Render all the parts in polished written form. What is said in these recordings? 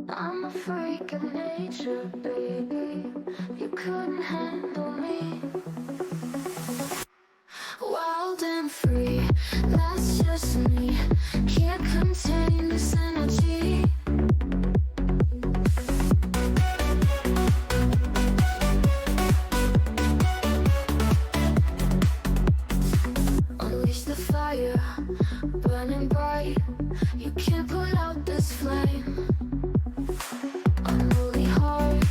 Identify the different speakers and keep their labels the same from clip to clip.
Speaker 1: I'm a freak of nature, baby. You couldn't handle me. Wild and free, that's just me. Can't contain this energy. Unleash the fire, burning bright. You can't put out this flame. Unruly heart,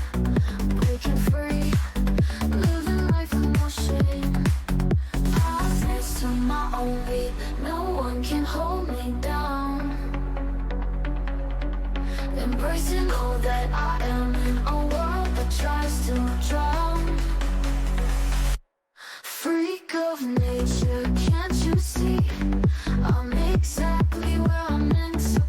Speaker 1: breaking free, living life with no shame. I dance to my own beat, no one can hold me down. Embracing all that I am in a world that tries to drown. Freak of nature, can't you see? I'm exactly where I'm meant to